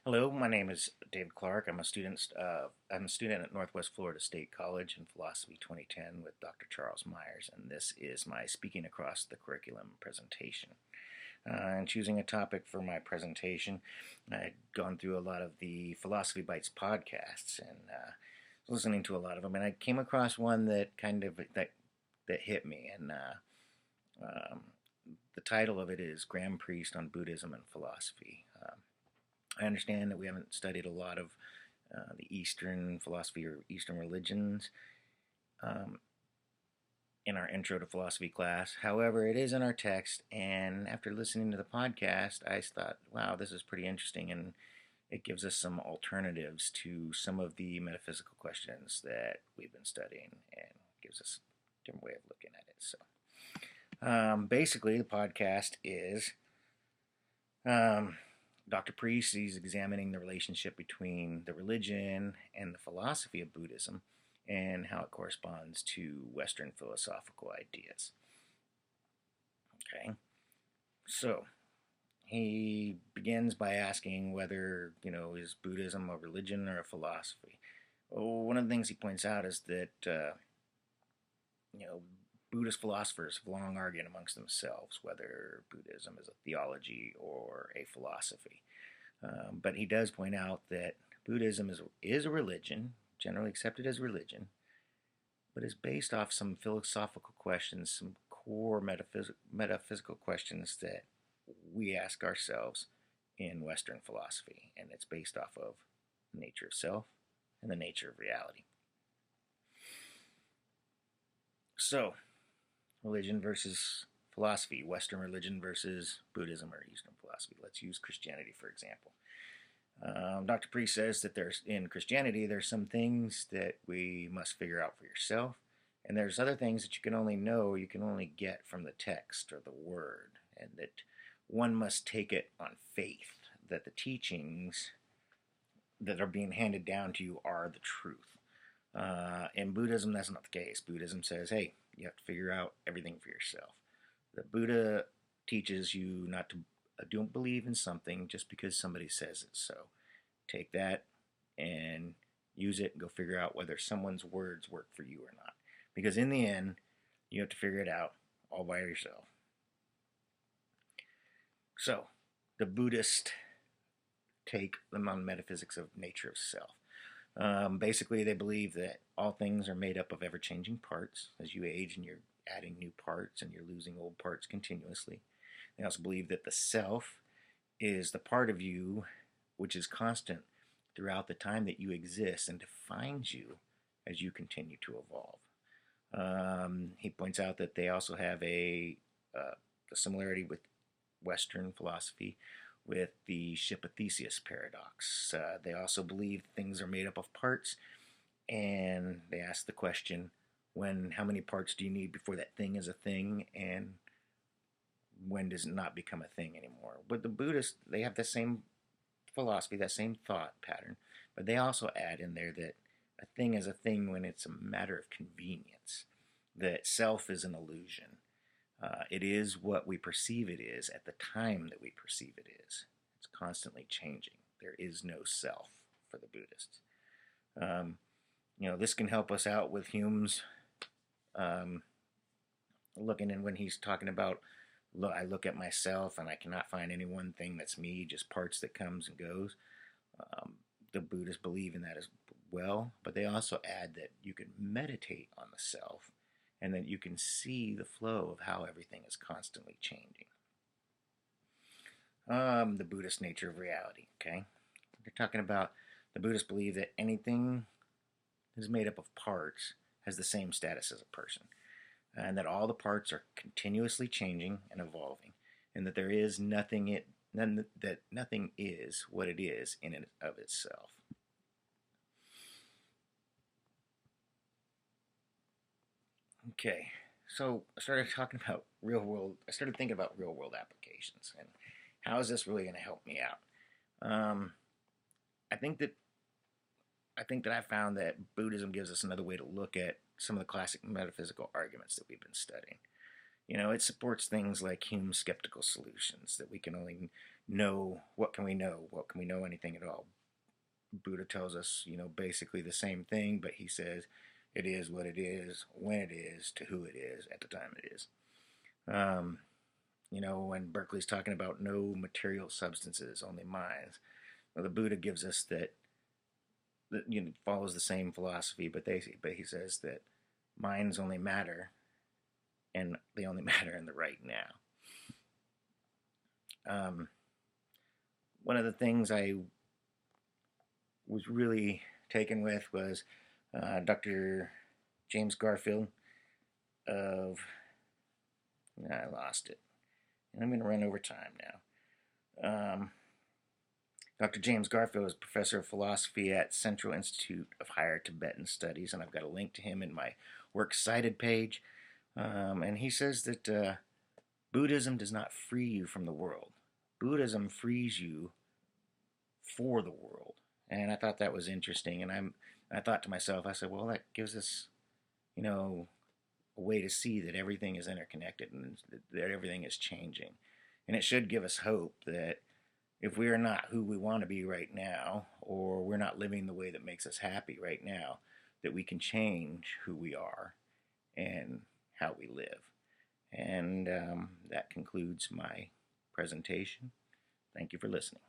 Hello, my name is David Clark. I'm a student at Northwest Florida State College in Philosophy 2010 with Dr. Charles Myers, and this is my Speaking Across the Curriculum presentation. And choosing a topic for my presentation, I'd gone through a lot of the Philosophy Bites podcasts and listening to a lot of them, and I came across one that that hit me, and um, the title of it is Graham Priest on Buddhism and Philosophy. I understand that we haven't studied a lot of the Eastern philosophy or Eastern religions um, in our intro to philosophy class. However, it is in our text, and after listening to the podcast, I thought, wow, this is pretty interesting, and it gives us some alternatives to some of the metaphysical questions that we've been studying and gives us a different way of looking at it. So, basically, the podcast is Dr. Priest, he's examining the relationship between the religion and the philosophy of Buddhism and how it corresponds to Western philosophical ideas. Okay, so he begins by asking whether, is Buddhism a religion or a philosophy? Well, one of the things he points out is that, you know, Buddhist philosophers have long argued amongst themselves whether Buddhism is a theology or a philosophy. But he does point out that Buddhism is a religion, generally accepted as religion, but is based off some philosophical questions, some core metaphysical questions that we ask ourselves in Western philosophy. And it's based off of the nature of self and the nature of reality. So, religion versus philosophy, Western religion versus Buddhism or Eastern philosophy. Let's use Christianity, for example. Dr. Priest says that in Christianity, there's some things that we must figure out for yourself, and there's other things that you can only get from the text or the word, and that one must take it on faith, that the teachings that are being handed down to you are the truth. In Buddhism, that's not the case. Buddhism says, hey, you have to figure out everything for yourself. The Buddha teaches you not to don't believe in something just because somebody says it so. Take that and use it and go figure out whether someone's words work for you or not. Because in the end, you have to figure it out all by yourself. So, the Buddhist take them on metaphysics of nature of self. Basically, they believe that all things are made up of ever-changing parts. As you age and you're adding new parts and you're losing old parts continuously. They also believe that the self is the part of you which is constant throughout the time that you exist and defines you as you continue to evolve. He points out that they also have a similarity with Western philosophy with the ship of Theseus paradox. They also believe things are made up of parts, and they ask the question, how many parts do you need before that thing is a thing, and when does it not become a thing anymore? But the Buddhists, they have the same philosophy, that same thought pattern, but they also add in there that a thing is a thing when it's a matter of convenience, that self is an illusion. It is what we perceive it is at the time that we perceive it is. It's constantly changing. There is no self for the Buddhists. This can help us out with Hume's looking in when he's talking about, I look at myself and I cannot find any one thing that's me, just parts that comes and goes. The Buddhists believe in that as well, but they also add that you can meditate on the self and that you can see the flow of how everything is constantly changing. The Buddhist nature of reality, okay? They're talking about the Buddhists believe that anything that is made up of parts has the same status as a person, and that all the parts are continuously changing and evolving, and that there is nothing that nothing is what it is in and of itself. Okay, so I started thinking about real world applications, and how is this really going to help me out? I think that I found that Buddhism gives us another way to look at some of the classic metaphysical arguments that we've been studying. It supports things like Hume's skeptical solutions, that we can only know what can we know, what can we know anything at all. Buddha tells us, basically the same thing, but he says it is what it is, when it is, to who it is, at the time it is. Um, when Berkeley's talking about no material substances, only minds, well, the Buddha gives us that follows the same philosophy, but he says that minds only matter, and they only matter in the right now. Um, One of the things I was really taken with was Dr. James Garfield of, I lost it, and I'm going to run over time now. Dr. James Garfield is professor of philosophy at Central Institute of Higher Tibetan Studies, and I've got a link to him in my works cited page. And he says that Buddhism does not free you from the world. Buddhism frees you for the world. And I thought that was interesting. And I thought to myself, I said, well, that gives us, a way to see that everything is interconnected and that everything is changing. And it should give us hope that if we are not who we want to be right now, or we're not living the way that makes us happy right now, that we can change who we are and how we live. And that concludes my presentation. Thank you for listening.